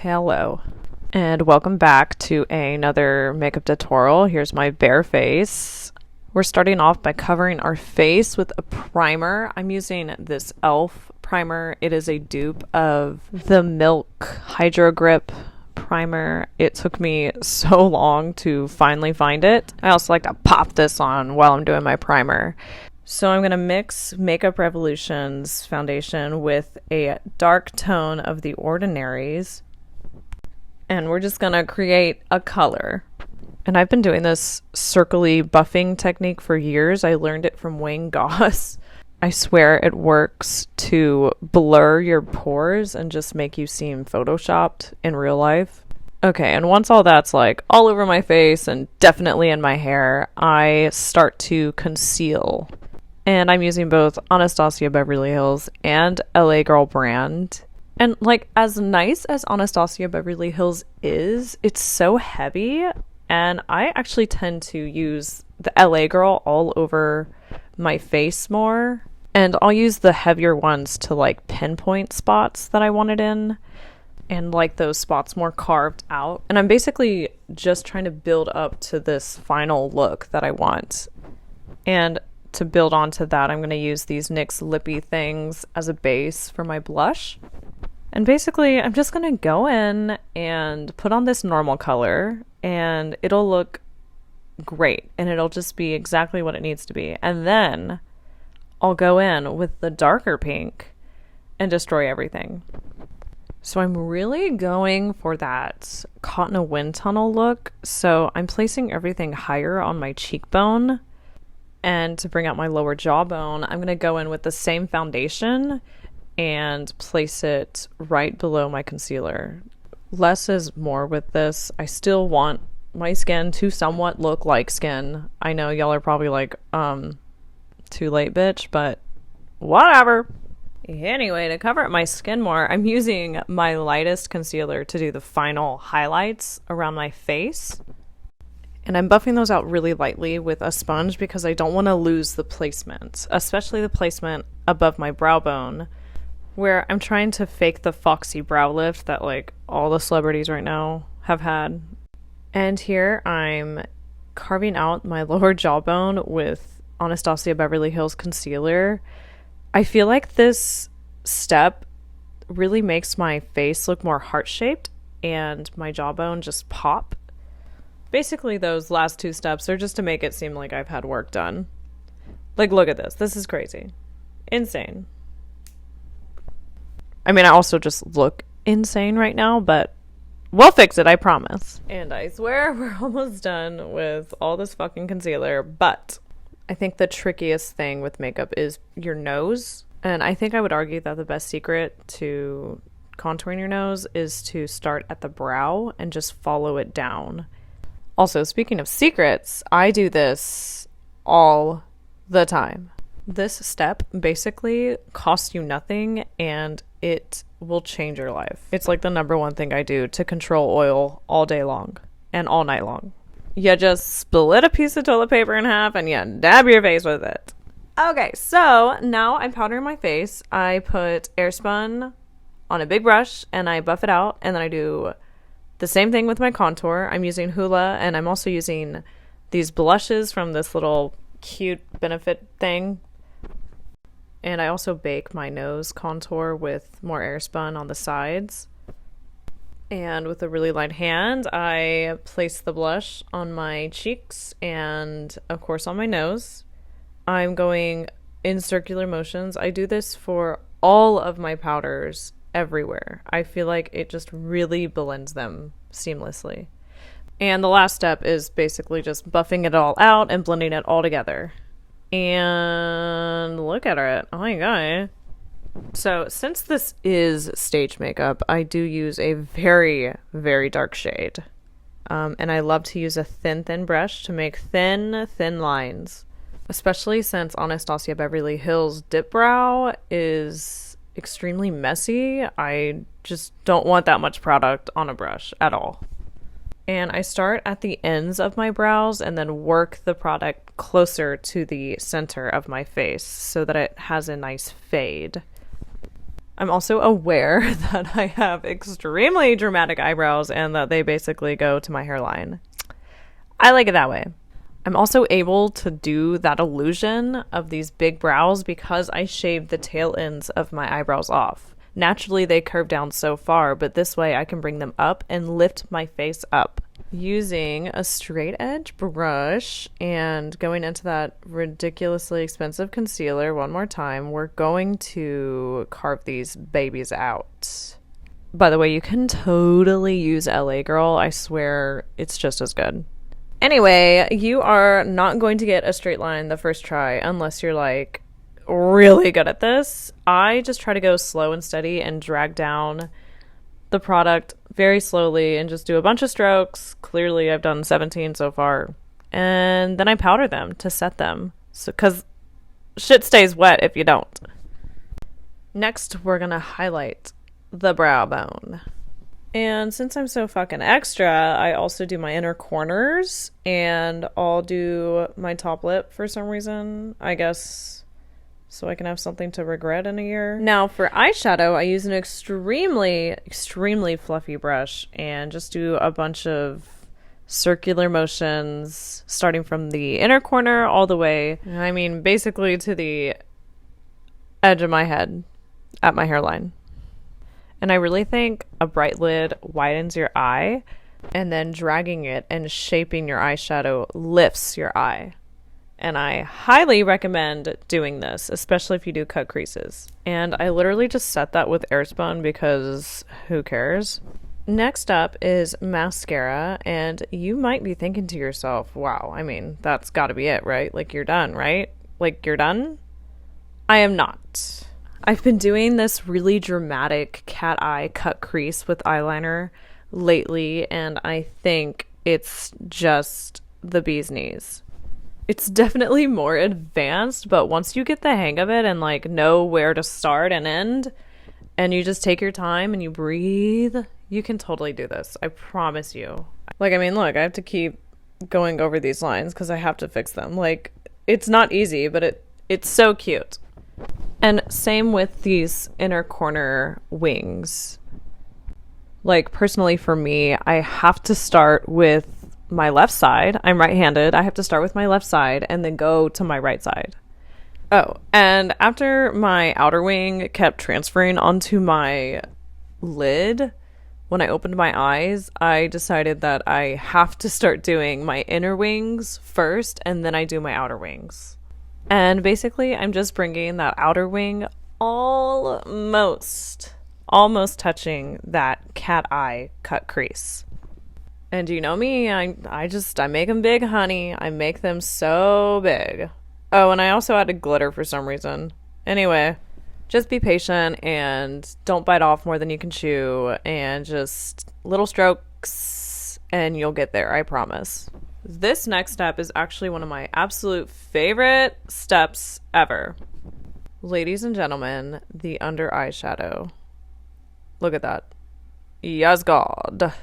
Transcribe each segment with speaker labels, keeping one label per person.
Speaker 1: Hello, and welcome back to another makeup tutorial. Here's my bare face. We're starting off by covering our face with a primer. I'm using this e.l.f. primer. It is a dupe of the Milk Hydro Grip primer. It took me so long to finally find it. I also like to pop this on while I'm doing my primer. So I'm going to mix Makeup Revolution's foundation with a dark tone of The Ordinary's. And we're just going to create a color. And I've been doing this circly buffing technique for years. I learned it from Wayne Goss. I swear it works to blur your pores and just make you seem photoshopped in real life. Okay, and once all that's like all over my face and definitely in my hair, I start to conceal. And I'm using both Anastasia Beverly Hills and LA Girl brand. And like, as nice as Anastasia Beverly Hills is, it's so heavy. And I actually tend to use the LA Girl all over my face more. And I'll use the heavier ones to like pinpoint spots that I want it in. And like those spots more carved out. And I'm basically just trying to build up to this final look that I want. And to build onto that, I'm going to use these NYX lippy things as a base for my blush. And basically, I'm just going to go in and put on this normal color, and it'll look great, and it'll just be exactly what it needs to be. And then I'll go in with the darker pink and destroy everything. So I'm really going for that caught in a wind tunnel look. So I'm placing everything higher on my cheekbone. And to bring out my lower jawbone, I'm going to go in with the same foundation and place it right below my concealer. Less is more with this. I still want my skin to somewhat look like skin. I know y'all are probably like, too late, bitch, but whatever. Anyway, to cover up my skin more, I'm using my lightest concealer to do the final highlights around my face. And I'm buffing those out really lightly with a sponge because I don't want to lose the placement, especially the placement above my brow bone, where I'm trying to fake the foxy brow lift that like all the celebrities right now have had. And here I'm carving out my lower jawbone with Anastasia Beverly Hills concealer. I feel like this step really makes my face look more heart-shaped and my jawbone just pop. Basically, those last two steps are just to make it seem like I've had work done. Like, look at this. This is crazy. Insane. I mean, I also just look insane right now, but we'll fix it, I promise. And I swear we're almost done with all this fucking concealer, but I think the trickiest thing with makeup is your nose. And I think I would argue that the best secret to contouring your nose is to start at the brow and just follow it down. Also, speaking of secrets, I do this all the time. This step basically costs you nothing and it will change your life. It's like the number one thing I do to control oil all day long and all night long. You just split a piece of toilet paper in half and you dab your face with it. Okay, so now I'm powdering my face. I put Airspun on a big brush and I buff it out, and then I do the same thing with my contour. I'm using Hoola, and I'm also using these blushes from this little cute Benefit thing. And I also bake my nose contour with more Airspun on the sides. And with a really light hand, I place the blush on my cheeks and, of course, on my nose. I'm going in circular motions. I do this for all of my powders everywhere. I feel like it just really blends them seamlessly. And the last step is basically just buffing it all out and blending it all together. And look at it. Oh my god. So since this is stage makeup, I do use a very, very dark shade. And I love to use a thin brush to make thin lines. Especially since Anastasia Beverly Hills Dip Brow is extremely messy. I just don't want that much product on a brush at all. And I start at the ends of my brows and then work the product closer to the center of my face so that it has a nice fade. I'm also aware that I have extremely dramatic eyebrows and that they basically go to my hairline. I like it that way. I'm also able to do that illusion of these big brows because I shaved the tail ends of my eyebrows off. Naturally, they curve down so far, but this way I can bring them up and lift my face up. Using a straight edge brush and going into that ridiculously expensive concealer one more time, we're going to carve these babies out. By the way, you can totally use LA Girl. I swear it's just as good. Anyway, you are not going to get a straight line the first try unless you're like really good at this. I just try to go slow and steady and drag down the product very slowly and just do a bunch of strokes. Clearly I've done 17 so far, and then I powder them to set them, so because shit stays wet if you don't. Next, we're gonna highlight the brow bone, and since I'm so fucking extra, I also do my inner corners, and I'll do my top lip for some reason, I guess so I can have something to regret in a year. Now for eyeshadow, I use an extremely fluffy brush and just do a bunch of circular motions starting from the inner corner all the way, I mean basically to the edge of my head at my hairline. And I really think a bright lid widens your eye, and then dragging it and shaping your eyeshadow lifts your eye. And I highly recommend doing this, especially if you do cut creases. And I literally just set that with Airspun because who cares? Next up is mascara, and you might be thinking to yourself, wow, I mean, that's gotta be it, right? Like, you're done, right? Like, you're done? I am not. I've been doing this really dramatic cat eye cut crease with eyeliner lately, and I think it's just the bee's knees. It's definitely more advanced, but once you get the hang of it and like know where to start and end, and you just take your time and you breathe, you can totally do this. I promise you. Like, I mean, look, I have to keep going over these lines because I have to fix them. Like, it's not easy, but it's so cute. And same with these inner corner wings. Like, personally for me, I have to start with my left side. I'm right-handed. I have to start with my left side and then go to my right side. Oh, and after my outer wing kept transferring onto my lid, when I opened my eyes, I decided that I have to start doing my inner wings first, and then I do my outer wings. And basically, I'm just bringing that outer wing almost touching that cat eye cut crease. And you know me, I make them big, honey. I make them so big. Oh, and I also added glitter for some reason. Anyway, just be patient and don't bite off more than you can chew, and just little strokes and you'll get there, I promise. This next step is actually one of my absolute favorite steps ever. Ladies and gentlemen, the under eye shadow. Look at that. Yes, God.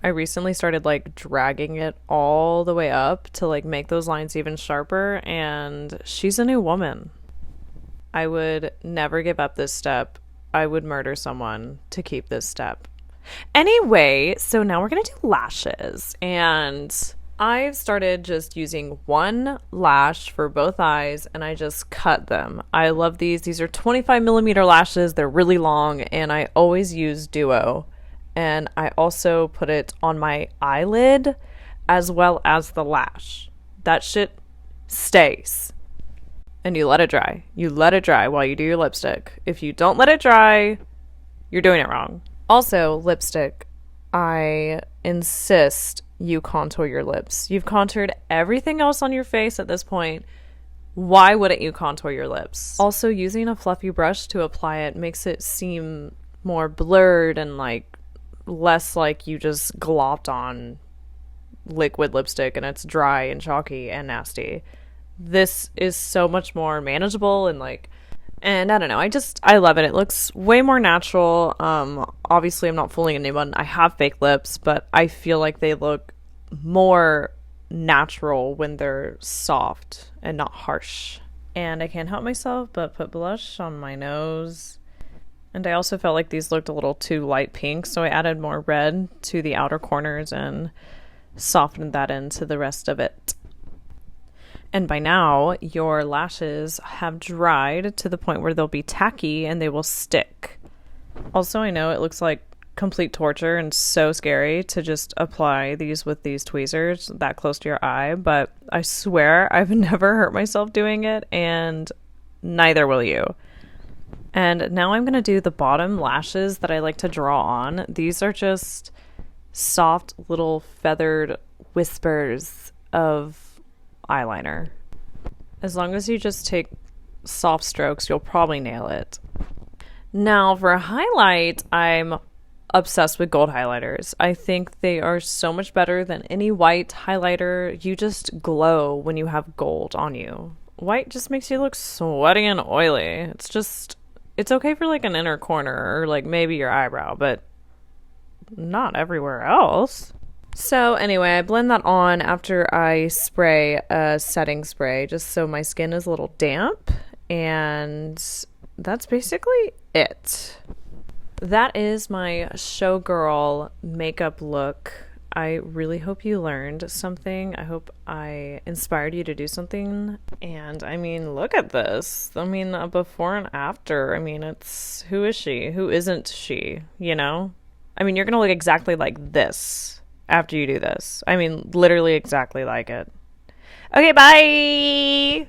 Speaker 1: I recently started like dragging it all the way up to like make those lines even sharper, and she's a new woman. I would never give up this step. I would murder someone to keep this step. Anyway, so now we're gonna do lashes, and I've started just using one lash for both eyes, and I just cut them. I love these. These are 25mm lashes. They're really long, and I always use Duo. And I also put it on my eyelid as well as the lash. That shit stays. And you let it dry. You let it dry while you do your lipstick. If you don't let it dry, you're doing it wrong. Also, lipstick. I insist you contour your lips. You've contoured everything else on your face at this point. Why wouldn't you contour your lips? Also, using a fluffy brush to apply it makes it seem more blurred and like less like you just glopped on liquid lipstick and it's dry and chalky and nasty. This is so much more manageable and like, and I don't know, I love it. It looks way more natural. Obviously I'm not fooling anyone. I have fake lips, but I feel like they look more natural when they're soft and not harsh. And I can't help myself but put blush on my nose. And I also felt like these looked a little too light pink, so I added more red to the outer corners and softened that into the rest of it. And by now, your lashes have dried to the point where they'll be tacky and they will stick. Also, I know it looks like complete torture and so scary to just apply these with these tweezers that close to your eye, but I swear I've never hurt myself doing it, and neither will you. And now I'm going to do the bottom lashes that I like to draw on. These are just soft little feathered whispers of eyeliner. As long as you just take soft strokes, you'll probably nail it. Now for a highlight, I'm obsessed with gold highlighters. I think they are so much better than any white highlighter. You just glow when you have gold on you. White just makes you look sweaty and oily. It's okay for like an inner corner or like maybe your eyebrow, but not everywhere else. So anyway, I blend that on after I spray a setting spray just so my skin is a little damp, and that's basically it. That is my showgirl makeup look. I really hope you learned something. I hope I inspired you to do something. And I mean, look at this. I mean, a before and after. I mean, it's, who is she? Who isn't she? You know? I mean, you're going to look exactly like this after you do this. I mean, literally exactly like it. Okay, bye!